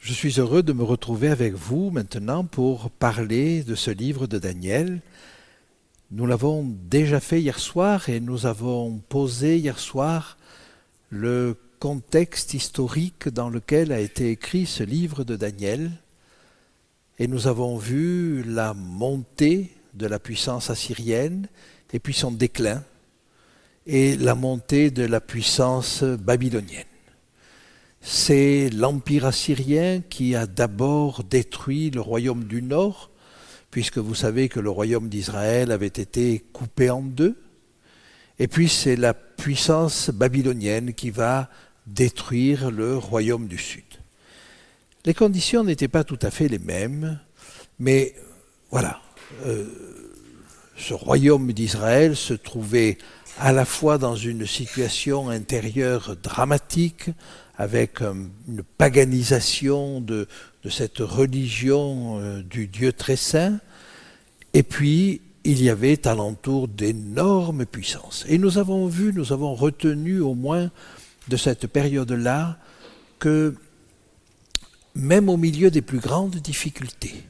Je suis heureux de me retrouver avec vous maintenant pour parler de ce livre de Daniel. Nous l'avons déjà fait hier soir et nous avons posé hier soir le contexte historique dans lequel a été écrit ce livre de Daniel. Et nous avons vu la montée de la puissance assyrienne et puis son déclin et la montée de la puissance babylonienne. C'est l'Empire assyrien qui a d'abord détruit le royaume du Nord, puisque vous savez que le royaume d'Israël avait été coupé en deux. Et puis c'est la puissance babylonienne qui va détruire le royaume du Sud. Les conditions n'étaient pas tout à fait les mêmes, mais voilà, ce royaume d'Israël se trouvait à la fois dans une situation intérieure dramatique, avec une paganisation de cette religion du Dieu très saint, et puis il y avait alentour d'énormes puissances. Et nous avons retenu au moins de cette période-là que même au milieu des plus grandes difficultés,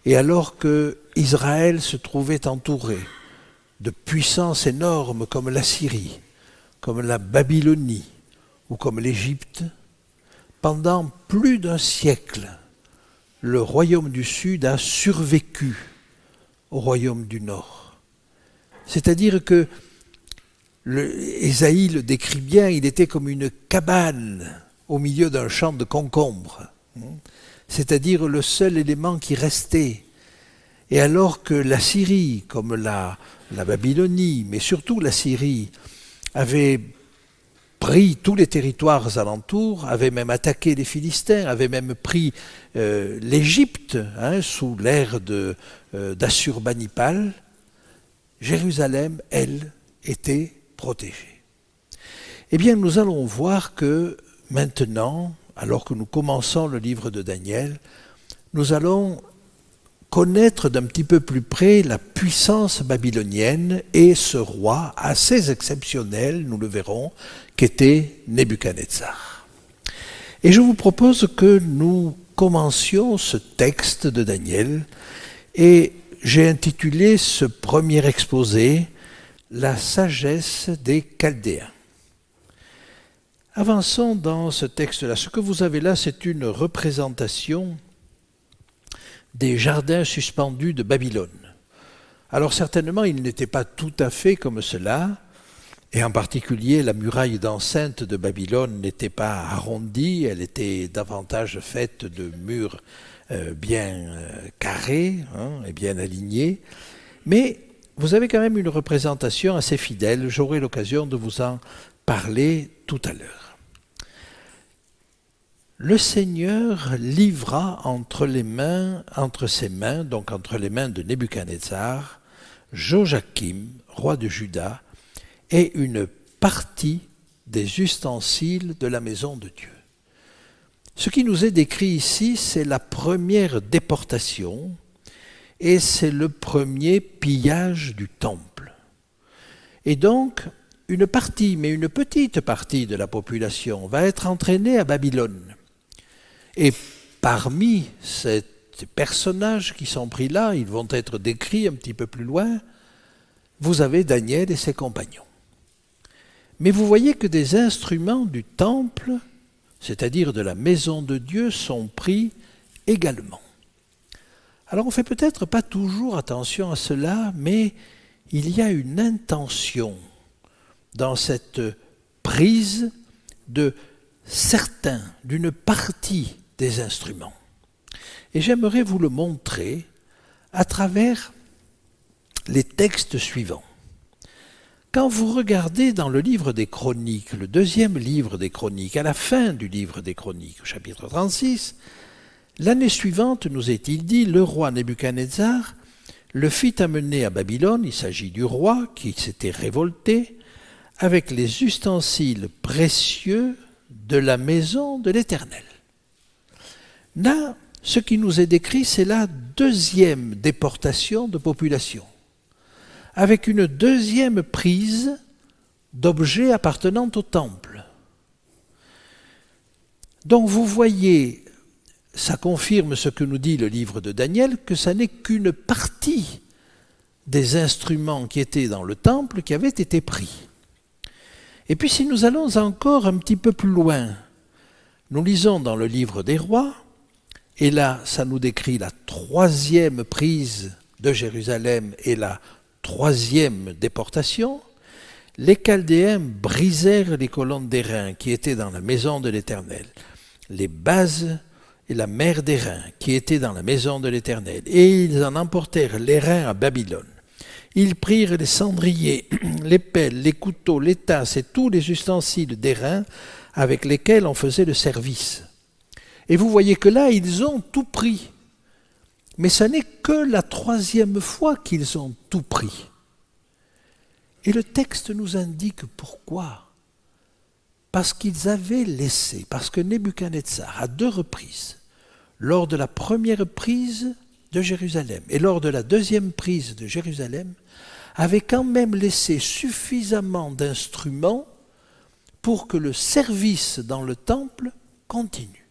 et alors que Israël se trouvait entouré de puissances énormes comme la Syrie, comme la Babylonie, ou comme l'Égypte, pendant plus d'un siècle, le royaume du Sud a survécu au royaume du Nord. C'est-à-dire que Ésaïe le décrit bien, il était comme une cabane au milieu d'un champ de concombres, c'est-à-dire le seul élément qui restait. Et alors que la Syrie, comme la Babylonie, mais surtout la Syrie, avait pris tous les territoires alentours, avait même attaqué les Philistins, avait même pris l'Égypte sous l'ère d'Assurbanipal, Jérusalem, elle, était protégée. Eh bien, nous allons voir que maintenant, alors que nous commençons le livre de Daniel, nous allons connaître d'un petit peu plus près la puissance babylonienne et ce roi assez exceptionnel, nous le verrons, qu'était Nebuchadnezzar. Et je vous propose que nous commencions ce texte de Daniel et j'ai intitulé ce premier exposé « La sagesse des Chaldéens ». Avançons dans ce texte-là. Ce que vous avez là, c'est une représentation des jardins suspendus de Babylone. Alors certainement, il n'était pas tout à fait comme cela, et en particulier la muraille d'enceinte de Babylone n'était pas arrondie, elle était davantage faite de murs bien carrés et bien alignés, mais vous avez quand même une représentation assez fidèle, j'aurai l'occasion de vous en parler tout à l'heure. Le Seigneur livra entre ses mains, donc entre les mains de Nebuchadnezzar, Joachim, roi de Juda, et une partie des ustensiles de la maison de Dieu. Ce qui nous est décrit ici, c'est la première déportation et c'est le premier pillage du temple. Et donc, une partie, mais une petite partie de la population va être entraînée à Babylone. Et parmi ces personnages qui sont pris là, ils vont être décrits un petit peu plus loin, vous avez Daniel et ses compagnons. Mais vous voyez que des instruments du temple, c'est-à-dire de la maison de Dieu, sont pris également. Alors on ne fait peut-être pas toujours attention à cela, mais il y a une intention dans cette prise de certains, d'une partie des instruments. Et j'aimerais vous le montrer à travers les textes suivants. Quand vous regardez dans le livre des Chroniques, le deuxième livre des Chroniques, à la fin du livre des Chroniques, au chapitre 36, l'année suivante, nous est-il dit, le roi Nebuchadnezzar le fit amener à Babylone, il s'agit du roi qui s'était révolté, avec les ustensiles précieux de la maison de l'Éternel. Là, ce qui nous est décrit, c'est la deuxième déportation de population, avec une deuxième prise d'objets appartenant au temple. Donc vous voyez ça confirme ce que nous dit le livre de Daniel, que ça n'est qu'une partie des instruments qui étaient dans le temple qui avaient été pris. Et puis si nous allons encore un petit peu plus loin, nous lisons dans le livre des rois, et là ça nous décrit la 3e prise de Jérusalem et la 3e déportation. Les Chaldéens brisèrent les colonnes d'airain qui étaient dans la maison de l'Éternel, les bases et la mer d'airain qui étaient dans la maison de l'Éternel, et ils en emportèrent l'airain à Babylone. Ils prirent les cendriers, les pelles, les couteaux, les tasses et tous les ustensiles d'airain avec lesquels on faisait le service. Et vous voyez que là, ils ont tout pris. Mais ce n'est que la 3e fois qu'ils ont tout pris. Et le texte nous indique pourquoi. Parce qu'ils avaient laissé, parce que Nebuchadnezzar, à 2 reprises, lors de la première prise de Jérusalem et lors de la 2e prise de Jérusalem, avait quand même laissé suffisamment d'instruments pour que le service dans le temple continue.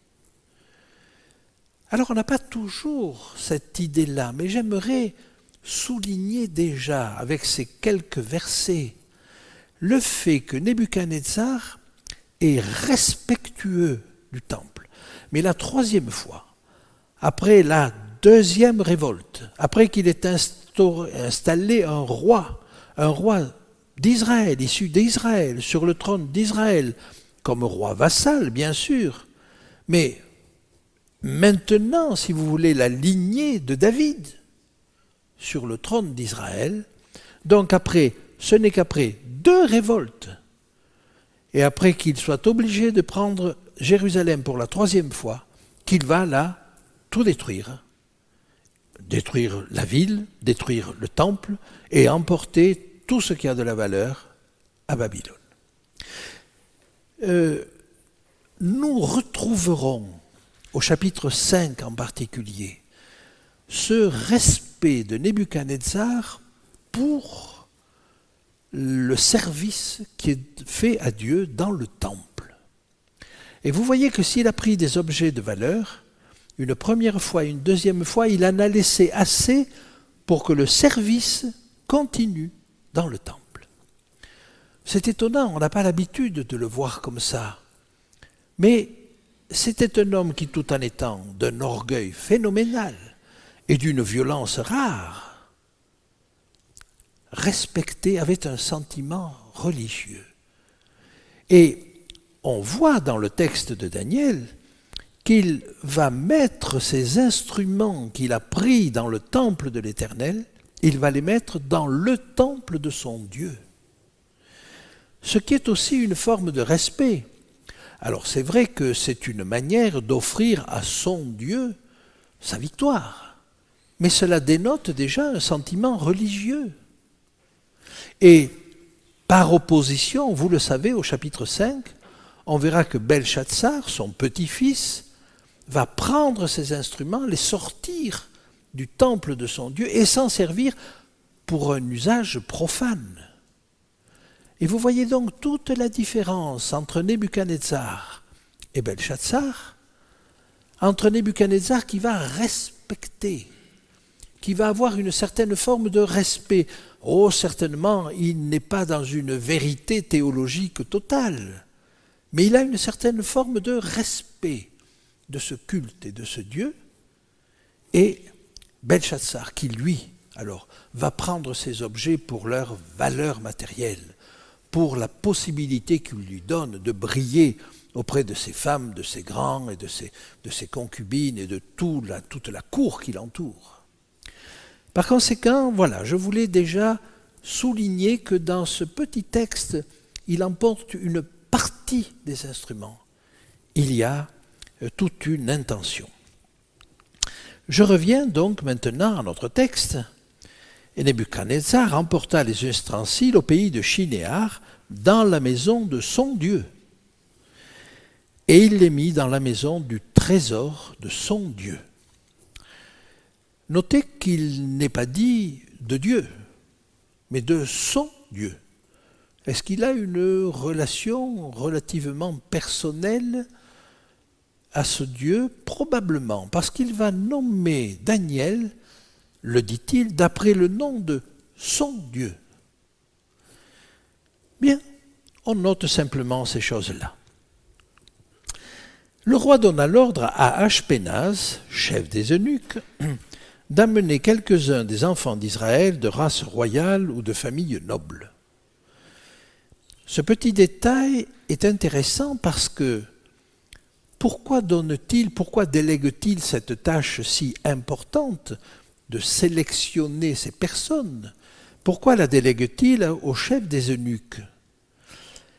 Alors on n'a pas toujours cette idée-là, mais j'aimerais souligner déjà avec ces quelques versets le fait que Nebuchadnezzar est respectueux du temple. Mais la 3e fois, après la 2e révolte, après qu'il ait installé un roi d'Israël, issu d'Israël, sur le trône d'Israël, comme roi vassal, bien sûr, mais maintenant, si vous voulez, la lignée de David sur le trône d'Israël. Donc après, ce n'est qu'après 2 révoltes, et après qu'il soit obligé de prendre Jérusalem pour la 3e fois, qu'il va là tout détruire. Détruire la ville, détruire le temple, et emporter tout ce qui a de la valeur à Babylone. Nous retrouverons au chapitre 5 en particulier, ce respect de Nebuchadnezzar pour le service qui est fait à Dieu dans le temple. Et vous voyez que s'il a pris des objets de valeur, une première fois, une 2e fois, il en a laissé assez pour que le service continue dans le temple. C'est étonnant, on n'a pas l'habitude de le voir comme ça. Mais c'était un homme qui, tout en étant d'un orgueil phénoménal et d'une violence rare, respectait, avait un sentiment religieux. Et on voit dans le texte de Daniel qu'il va mettre ces instruments qu'il a pris dans le temple de l'Éternel, il va les mettre dans le temple de son Dieu. Ce qui est aussi une forme de respect. Alors c'est vrai que c'est une manière d'offrir à son Dieu sa victoire, mais cela dénote déjà un sentiment religieux. Et par opposition, vous le savez, au chapitre 5, on verra que Belchatsar, son petit-fils, va prendre ces instruments, les sortir du temple de son Dieu et s'en servir pour un usage profane. Et vous voyez donc toute la différence entre Nebuchadnezzar et Belchatsar, entre Nebuchadnezzar qui va respecter, qui va avoir une certaine forme de respect. Oh, certainement, il n'est pas dans une vérité théologique totale, mais il a une certaine forme de respect de ce culte et de ce Dieu. Et Belchatsar, qui lui, alors, va prendre ces objets pour leur valeur matérielle, pour la possibilité qu'il lui donne de briller auprès de ses femmes, de ses grands et de ses concubines et de toute la cour qui l'entoure. Par conséquent, voilà, je voulais déjà souligner que dans ce petit texte, il emporte une partie des instruments. Il y a toute une intention. Je reviens donc maintenant à notre texte. Et Nebuchadnezzar emporta les ustensiles au pays de Shinéar, dans la maison de son Dieu. Et il les mit dans la maison du trésor de son Dieu. Notez qu'il n'est pas dit de Dieu, mais de son Dieu. Est-ce qu'il a une relation relativement personnelle à ce Dieu, probablement parce qu'il va nommer Daniel, le dit-il, d'après le nom de son Dieu. Bien, on note simplement ces choses-là. Le roi donna l'ordre à Ashpenaz, chef des eunuques, d'amener quelques-uns des enfants d'Israël de race royale ou de famille noble. Ce petit détail est intéressant parce que pourquoi délègue-t-il cette tâche si importante de sélectionner ces personnes? Pourquoi la délègue-t-il au chef des eunuques?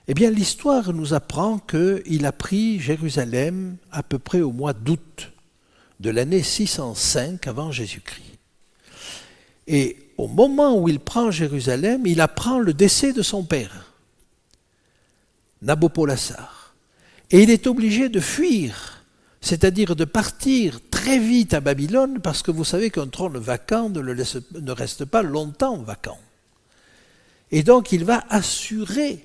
Eh bien, l'histoire nous apprend qu'il a pris Jérusalem à peu près au mois d'août de l'année 605 avant Jésus-Christ. Et au moment où il prend Jérusalem, il apprend le décès de son père, Nabopolassar. Et il est obligé de fuir, c'est-à-dire de partir très vite à Babylone, parce que vous savez qu'un trône vacant ne reste pas longtemps vacant. Et donc il va assurer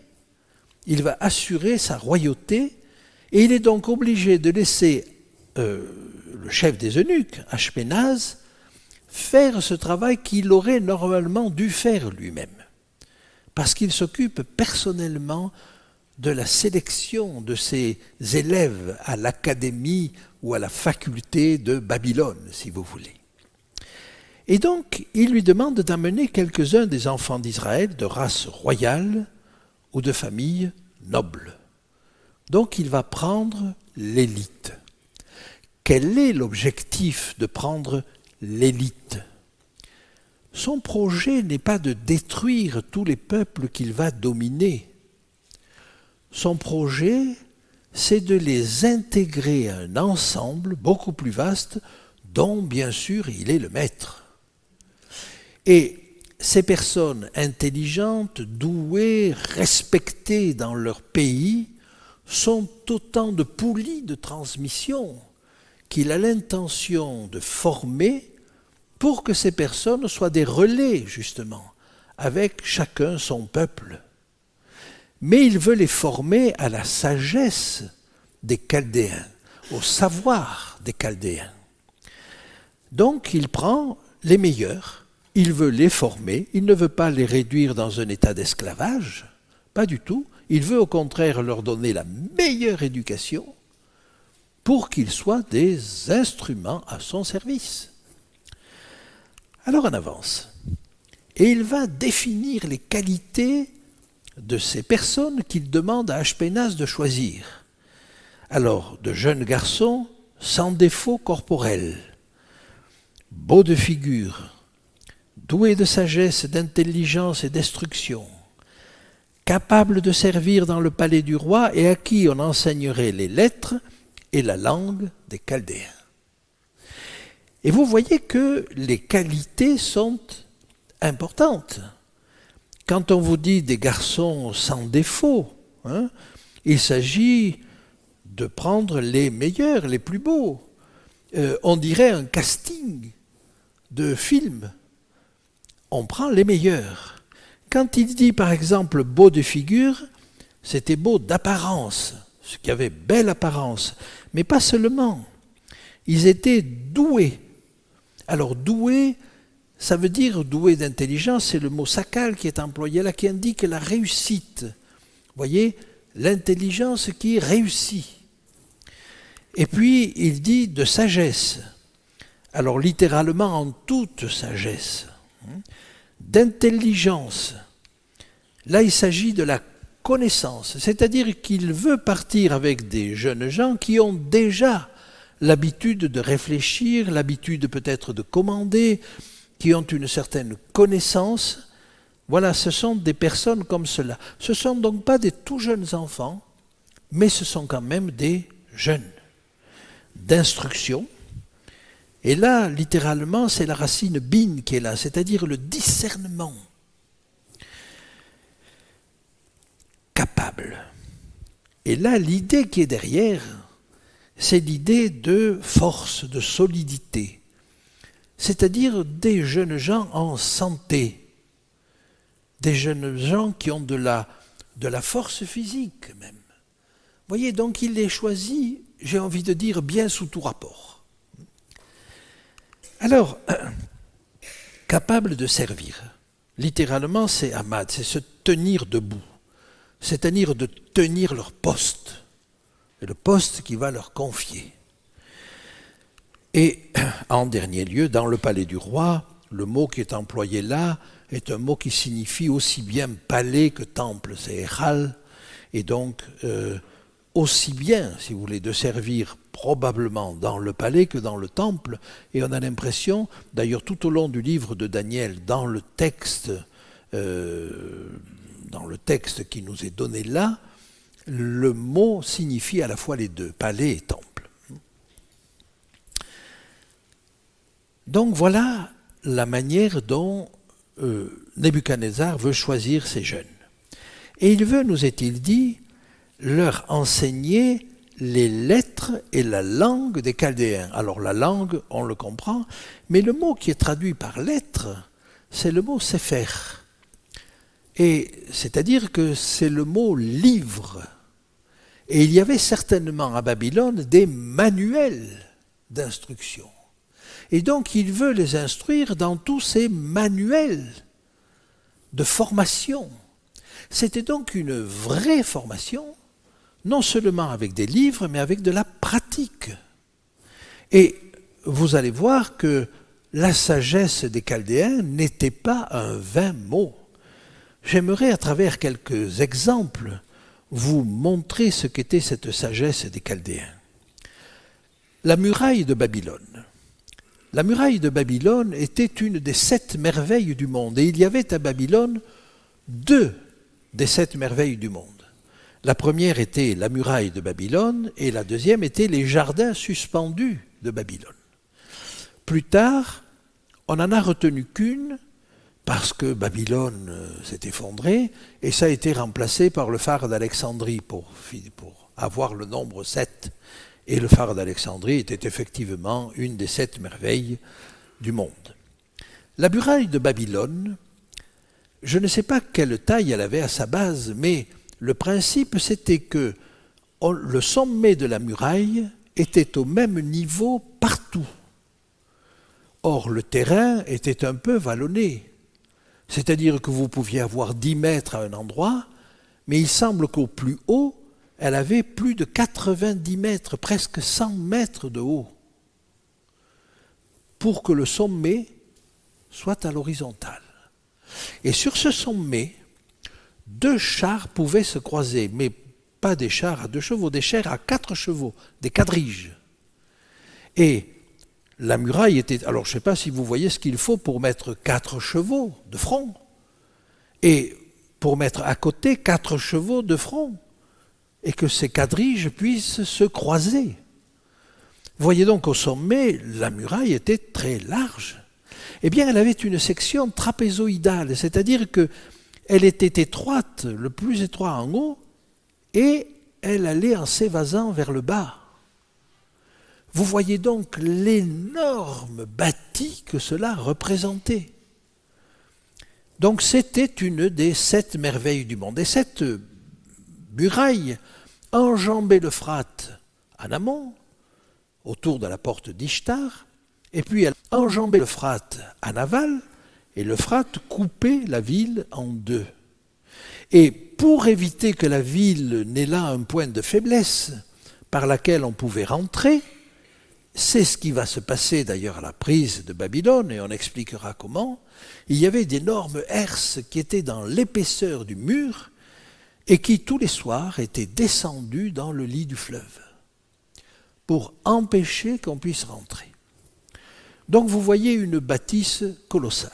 sa royauté, et il est donc obligé de laisser le chef des eunuques, Ashpenaz, faire ce travail qu'il aurait normalement dû faire lui-même, parce qu'il s'occupe personnellement de la sélection de ses élèves à l'académie ou à la faculté de Babylone, si vous voulez. Et donc, il lui demande d'amener quelques-uns des enfants d'Israël de race royale ou de famille noble. Donc, il va prendre l'élite. Quel est l'objectif de prendre l'élite? Son projet n'est pas de détruire tous les peuples qu'il va dominer. Son projet, c'est de les intégrer à un ensemble beaucoup plus vaste dont, bien sûr, il est le maître. Et ces personnes intelligentes, douées, respectées dans leur pays, sont autant de poulies de transmission qu'il a l'intention de former pour que ces personnes soient des relais, justement, avec chacun son peuple. Mais il veut les former à la sagesse des Chaldéens, au savoir des Chaldéens. Donc il prend les meilleurs, il veut les former, il ne veut pas les réduire dans un état d'esclavage, pas du tout, il veut au contraire leur donner la meilleure éducation pour qu'ils soient des instruments à son service. Alors on avance, et il va définir les qualités de ces personnes qu'il demande à Ashpenaz de choisir. Alors, de jeunes garçons sans défaut corporel, beaux de figure, doués de sagesse, d'intelligence et d'instruction, capables de servir dans le palais du roi et à qui on enseignerait les lettres et la langue des Chaldéens. Et vous voyez que les qualités sont importantes. Quand on vous dit des garçons sans défaut, il s'agit de prendre les meilleurs, les plus beaux. On dirait un casting de film. On prend les meilleurs. Quand il dit par exemple beau de figure, c'était beau d'apparence, ce qui avait belle apparence, mais pas seulement. Ils étaient doués. Alors doués, ça veut dire doué d'intelligence, c'est le mot sakal qui est employé là, qui indique la réussite. Vous voyez, l'intelligence qui réussit. Et puis, il dit de sagesse. Alors, littéralement, en toute sagesse. D'intelligence. Là, il s'agit de la connaissance. C'est-à-dire qu'il veut partir avec des jeunes gens qui ont déjà l'habitude de réfléchir, l'habitude peut-être de commander, qui ont une certaine connaissance. Voilà, ce sont des personnes comme cela. Ce ne sont donc pas des tout jeunes enfants, mais ce sont quand même des jeunes, d'instruction. Et là, littéralement, c'est la racine bin qui est là, c'est-à-dire le discernement. Capable. Et là, l'idée qui est derrière, c'est l'idée de force, de solidité. C'est-à-dire des jeunes gens en santé, des jeunes gens qui ont de la force physique même. Vous voyez, donc il les choisit j'ai envie de dire, bien sous tout rapport. Alors, capable de servir. Littéralement, c'est Ahmad, c'est se tenir debout, c'est-à-dire de tenir leur poste, et le poste qui va leur confier. Et en dernier lieu, dans le palais du roi, le mot qui est employé là est un mot qui signifie aussi bien palais que temple, c'est Echal, et donc aussi bien, si vous voulez, de servir probablement dans le palais que dans le temple, et on a l'impression, d'ailleurs tout au long du livre de Daniel, dans le texte qui nous est donné là, le mot signifie à la fois les deux, palais et temple. Donc voilà la manière dont Nebuchadnezzar veut choisir ses jeunes. Et il veut, nous est-il dit, leur enseigner les lettres et la langue des Chaldéens. Alors la langue, on le comprend, mais le mot qui est traduit par lettres, c'est le mot Sefer. Et c'est-à-dire que c'est le mot livre. Et il y avait certainement à Babylone des manuels d'instruction. Et donc il veut les instruire dans tous ces manuels de formation. C'était donc une vraie formation, non seulement avec des livres, mais avec de la pratique. Et vous allez voir que la sagesse des Chaldéens n'était pas un vain mot. J'aimerais, à travers quelques exemples, vous montrer ce qu'était cette sagesse des Chaldéens. La muraille de Babylone. La muraille de Babylone était une des 7 merveilles du monde. Et il y avait à Babylone 2 des 7 merveilles du monde. La première était la muraille de Babylone et la deuxième était les jardins suspendus de Babylone. Plus tard, on n'en a retenu qu'une parce que Babylone s'est effondrée et ça a été remplacé par le phare d'Alexandrie pour avoir le nombre 7. Et le phare d'Alexandrie était effectivement une des 7 merveilles du monde. La muraille de Babylone, je ne sais pas quelle taille elle avait à sa base, mais le principe c'était que le sommet de la muraille était au même niveau partout. Or, le terrain était un peu vallonné. C'est-à-dire que vous pouviez avoir 10 mètres à un endroit, mais il semble qu'au plus haut, elle avait plus de 90 mètres, presque 100 mètres de haut, pour que le sommet soit à l'horizontale. Et sur ce sommet, 2 chars pouvaient se croiser, mais pas des chars à 2 chevaux, des chars à 4 chevaux, des quadriges. Et la muraille était... Alors je ne sais pas si vous voyez ce qu'il faut pour mettre 4 chevaux de front, et pour mettre à côté 4 chevaux de front, et que ces quadriges puissent se croiser. Vous voyez donc au sommet, la muraille était très large. Eh bien, elle avait une section trapézoïdale, c'est-à-dire qu'elle était étroite, le plus étroit en haut, et elle allait en s'évasant vers le bas. Vous voyez donc l'énorme bâti que cela représentait. Donc c'était une des 7 merveilles du monde. Et cette muraille enjambait l'Euphrate en amont, autour de la porte d'Ishtar, et puis elle enjambait l'Euphrate en aval, et l'Euphrate coupait la ville en 2. Et pour éviter que la ville n'ait là un point de faiblesse par laquelle on pouvait rentrer, c'est ce qui va se passer d'ailleurs à la prise de Babylone, et on expliquera comment, il y avait d'énormes herses qui étaient dans l'épaisseur du mur, et qui tous les soirs étaient descendus dans le lit du fleuve pour empêcher qu'on puisse rentrer. Donc vous voyez une bâtisse colossale.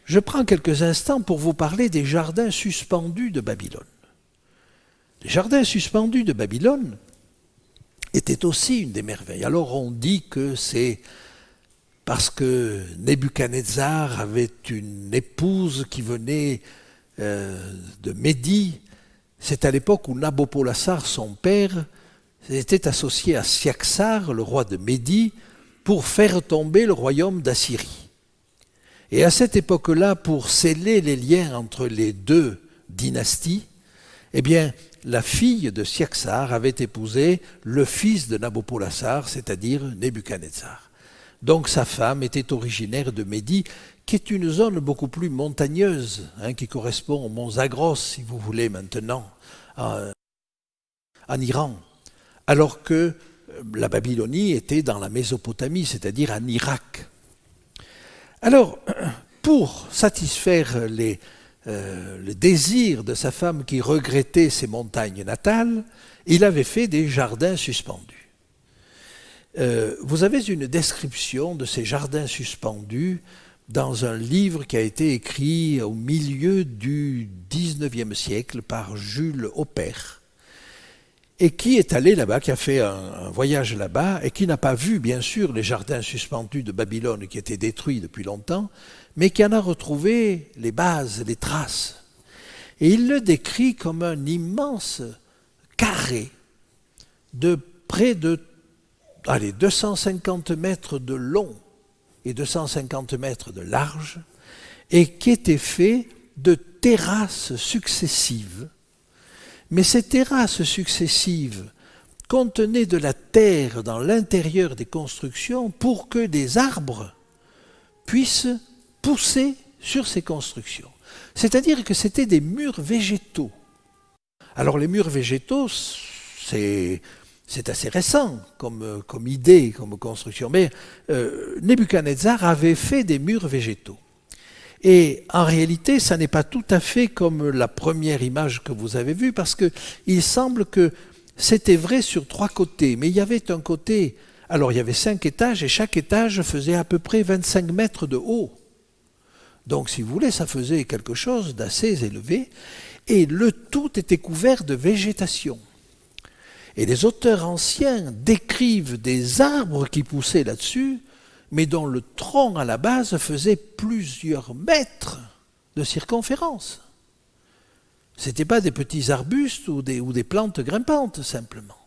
Je prends quelques instants pour vous parler des jardins suspendus de Babylone. Les jardins suspendus de Babylone étaient aussi une des merveilles. Alors on dit que c'est parce que Nebuchadnezzar avait une épouse qui venait de Médie. C'est à l'époque où Nabopolassar, son père, était associé à Siaxar, le roi de Médie, pour faire tomber le royaume d'Assyrie. Et à cette époque-là, pour sceller les liens entre les 2 dynasties, eh bien, la fille de Siaxar avait épousé le fils de Nabopolassar, c'est-à-dire Nebuchadnezzar. Donc sa femme était originaire de Médie, qui est une zone beaucoup plus montagneuse, qui correspond aux monts Zagros, si vous voulez, maintenant, en Iran. Alors que la Babylonie était dans la Mésopotamie, c'est-à-dire en Irak. Alors, pour satisfaire le désir de sa femme qui regrettait ses montagnes natales, il avait fait des jardins suspendus. Vous avez une description de ces jardins suspendus dans un livre qui a été écrit au milieu du XIXe siècle par Jules Aupert, et qui est allé là-bas, qui a fait un voyage là-bas, et qui n'a pas vu, bien sûr, les jardins suspendus de Babylone qui étaient détruits depuis longtemps, mais qui en a retrouvé les bases, les traces. Et il le décrit comme un immense carré de près de 250 mètres de long et 250 mètres de large, et qui était fait de terrasses successives. Mais ces terrasses successives contenaient de la terre dans l'intérieur des constructions pour que des arbres puissent pousser sur ces constructions. C'est-à-dire que c'était des murs végétaux. Alors les murs végétaux, c'est assez récent comme idée, comme construction. Mais Nebuchadnezzar avait fait des murs végétaux. Et en réalité, ça n'est pas tout à fait comme la première image que vous avez vue, parce qu'il semble que c'était vrai sur 3 côtés. Mais il y avait un côté, alors il y avait 5 étages, et chaque étage faisait à peu près 25 mètres de haut. Donc si vous voulez, ça faisait quelque chose d'assez élevé. Et le tout était couvert de végétation. Et les auteurs anciens décrivent des arbres qui poussaient là-dessus, mais dont le tronc à la base faisait plusieurs mètres de circonférence. Ce n'étaient pas des petits arbustes ou des plantes grimpantes, simplement.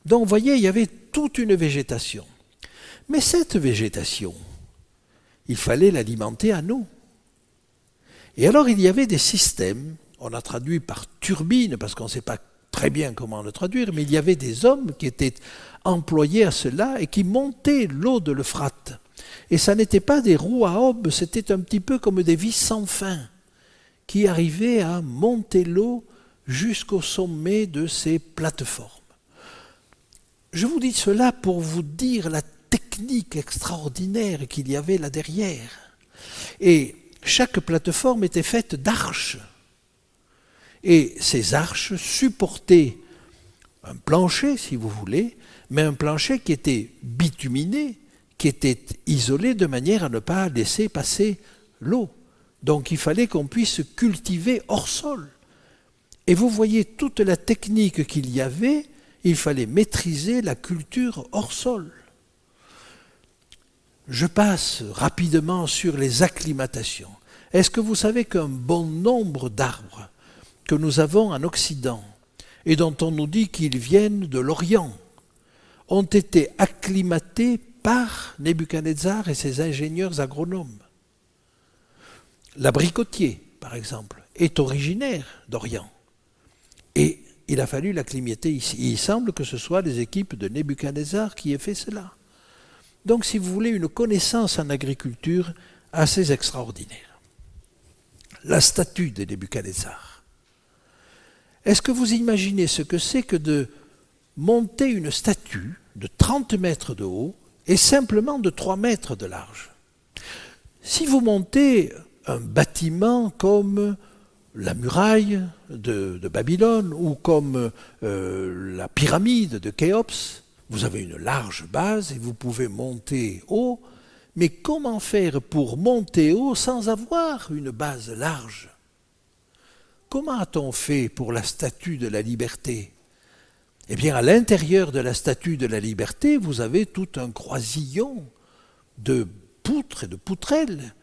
Donc, vous voyez, il y avait toute une végétation. Mais cette végétation, il fallait l'alimenter à nous. Et alors, il y avait des systèmes, on a traduit par turbine, parce qu'on ne sait pas très bien comment le traduire, mais il y avait des hommes qui étaient employés à cela et qui montaient l'eau de l'Euphrate. Et ça n'était pas des roues à aubes, c'était un petit peu comme des vis sans fin qui arrivaient à monter l'eau jusqu'au sommet de ces plateformes. Je vous dis cela pour vous dire la technique extraordinaire qu'il y avait là derrière. Et chaque plateforme était faite d'arches. Et ces arches supportaient un plancher, si vous voulez, mais un plancher qui était bituminé, qui était isolé de manière à ne pas laisser passer l'eau. Donc il fallait qu'on puisse cultiver hors sol. Et vous voyez toute la technique qu'il y avait, il fallait maîtriser la culture hors sol. Je passe rapidement sur les acclimatations. Est-ce que vous savez qu'un bon nombre d'arbres que nous avons en Occident et dont on nous dit qu'ils viennent de l'Orient ont été acclimatés par Nebuchadnezzar et ses ingénieurs agronomes. L'abricotier, par exemple, est originaire d'Orient. Et il a fallu l'acclimater ici. Il semble que ce soit les équipes de Nebuchadnezzar qui aient fait cela. Donc, si vous voulez, une connaissance en agriculture assez extraordinaire. La statue de Nebuchadnezzar. Est-ce que vous imaginez ce que c'est que de monter une statue de 30 mètres de haut et simplement de 3 mètres de large? Si vous montez un bâtiment comme la muraille de Babylone ou comme la pyramide de Khéops, vous avez une large base et vous pouvez monter haut, mais comment faire pour monter haut sans avoir une base large? Comment a-t-on fait pour la statue de la liberté? Eh bien, à l'intérieur de la statue de la liberté, vous avez tout un croisillon de poutres et de poutrelles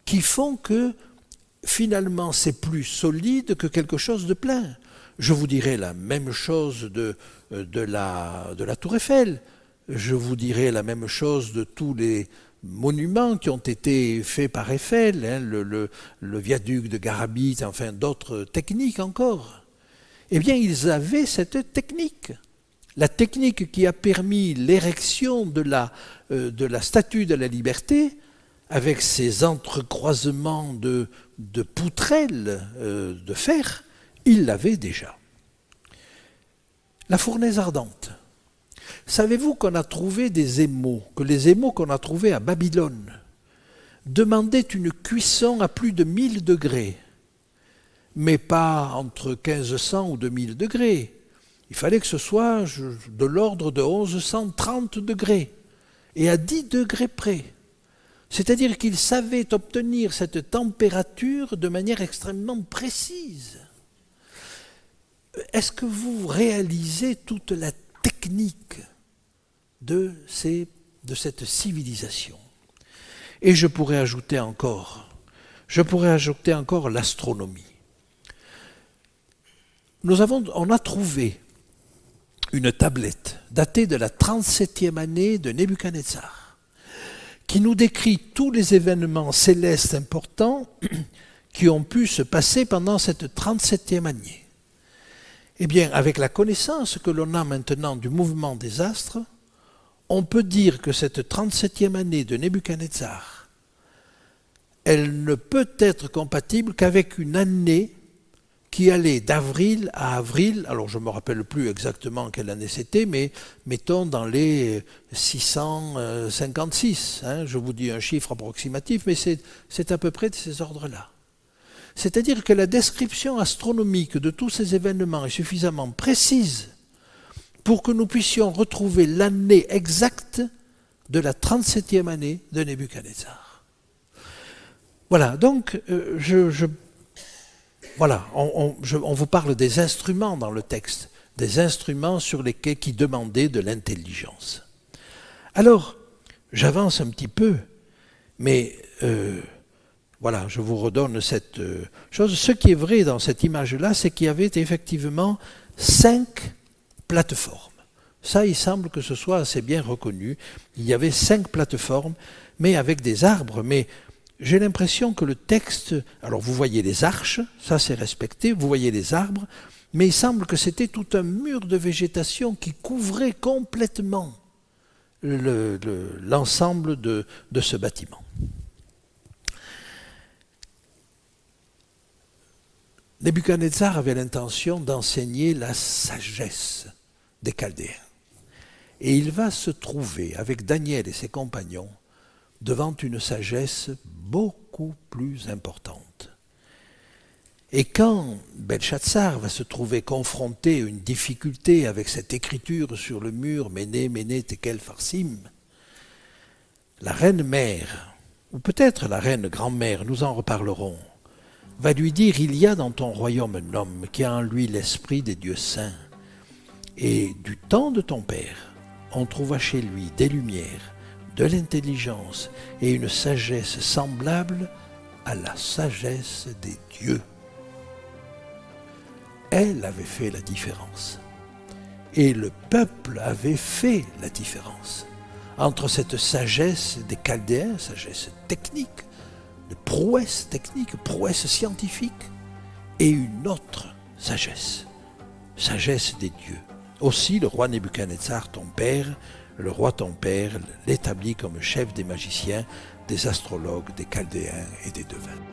qui font que, finalement, c'est plus solide que quelque chose de plein. Je vous dirais la même chose de la Tour Eiffel. Je vous dirais la même chose de tous les monuments qui ont été faits par Eiffel, le viaduc de Garabit, enfin d'autres techniques encore. eh bien ils avaient cette technique. La technique qui a permis l'érection de la statue de la liberté, avec ses entrecroisements de poutrelles de fer, ils l'avaient déjà. La fournaise ardente. Savez-vous qu'on a trouvé des émaux, que les émaux qu'on a trouvés à Babylone demandaient une cuisson à plus de 1000 degrés, mais pas entre 1500 ou 2000 degrés. Il fallait que ce soit de l'ordre de 1130 degrés, et à 10 degrés près. C'est-à-dire qu'ils savaient obtenir cette température de manière extrêmement précise. Est-ce que vous réalisez toute la technique de cette civilisation? Et je pourrais ajouter encore l'astronomie. On a trouvé une tablette datée de la 37e année de Nebuchadnezzar, qui nous décrit tous les événements célestes importants qui ont pu se passer pendant cette 37e année. Eh bien, avec la connaissance que l'on a maintenant du mouvement des astres, on peut dire que cette 37e année de Nebuchadnezzar, elle ne peut être compatible qu'avec une année qui allait d'avril à avril, alors je ne me rappelle plus exactement quelle année c'était, mais mettons dans les 656, je vous dis un chiffre approximatif, mais c'est à peu près de ces ordres-là. C'est-à-dire que la description astronomique de tous ces événements est suffisamment précise pour que nous puissions retrouver l'année exacte de la 37e année de Nebuchadnezzar. Voilà, donc on vous parle des instruments dans le texte, des instruments qui demandaient de l'intelligence. Alors, j'avance un petit peu, mais voilà, je vous redonne cette chose. Ce qui est vrai dans cette image-là, c'est qu'il y avait effectivement 5 plateformes. Ça, il semble que ce soit assez bien reconnu. Il y avait 5 plateformes, mais avec des arbres. Mais j'ai l'impression que le texte... Alors, vous voyez les arches, ça c'est respecté, vous voyez les arbres, mais il semble que c'était tout un mur de végétation qui couvrait complètement l'ensemble de ce bâtiment. Nebuchadnezzar avait l'intention d'enseigner la sagesse des Chaldéens. Et il va se trouver, avec Daniel et ses compagnons, devant une sagesse beaucoup plus importante. Et quand Belshazzar va se trouver confronté à une difficulté avec cette écriture sur le mur, Méné, Méné, Tekel, Farsim, la reine mère, ou peut-être la reine grand-mère, nous en reparlerons, va lui dire, il y a dans ton royaume un homme qui a en lui l'esprit des dieux saints. Et du temps de ton père, on trouva chez lui des lumières, de l'intelligence et une sagesse semblable à la sagesse des dieux. Elle avait fait la différence. Et le peuple avait fait la différence entre cette sagesse des Chaldéens, sagesse technique, de prouesse technique, prouesse scientifique, et une autre sagesse, sagesse des dieux. Aussi, le roi Nebuchadnezzar, ton père, le roi ton père, l'établit comme chef des magiciens, des astrologues, des Chaldéens et des devins.